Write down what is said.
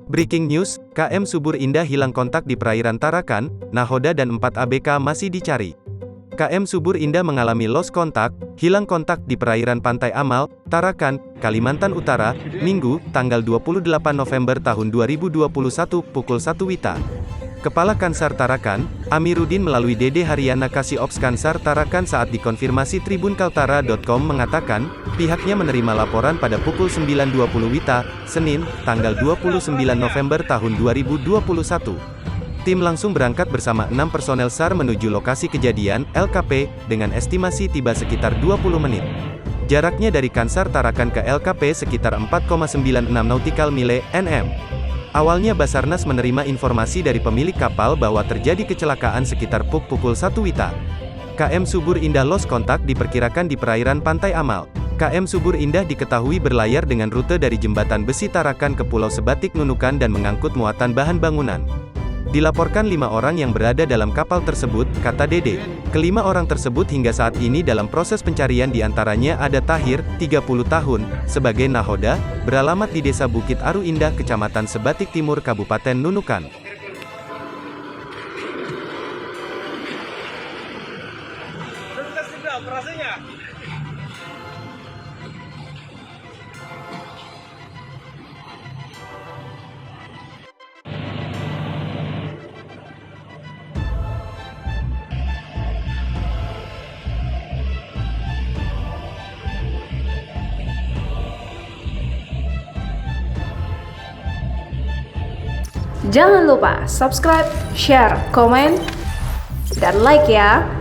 Breaking news, KM Subur Indah hilang kontak di perairan Tarakan, nahoda dan 4 ABK masih dicari. KM Subur Indah mengalami lost kontak, hilang kontak di perairan Pantai Amal, Tarakan, Kalimantan Utara, Minggu, tanggal 28 November tahun 2021, pukul 1 WITA. Kepala Kansar Tarakan, Amiruddin melalui DD Haryana Kasih Ops Kansar Tarakan saat dikonfirmasi tribunkaltara.com mengatakan, pihaknya menerima laporan pada pukul 9.20 WITA, Senin, tanggal 29 November tahun 2021. Tim langsung berangkat bersama 6 personel SAR menuju lokasi kejadian, LKP, dengan estimasi tiba sekitar 20 menit. Jaraknya dari Kansar Tarakan ke LKP sekitar 4,96 nautical mile, nm. Awalnya Basarnas menerima informasi dari pemilik kapal bahwa terjadi kecelakaan sekitar pukul 1 WITA. KM Subur Indah lost kontak diperkirakan di perairan Pantai Amal. KM Subur Indah diketahui berlayar dengan rute dari Jembatan Besi Tarakan ke Pulau Sebatik Nunukan dan mengangkut muatan bahan bangunan. Dilaporkan 5 orang yang berada dalam kapal tersebut, kata Dede. Kelima orang tersebut hingga saat ini dalam proses pencarian diantaranya ada Tahir, 30 tahun, sebagai nahoda, beralamat di Desa Bukit Aru Indah Kecamatan Sebatik Timur Kabupaten Nunukan. Jangan lupa subscribe, share, komen, dan like ya.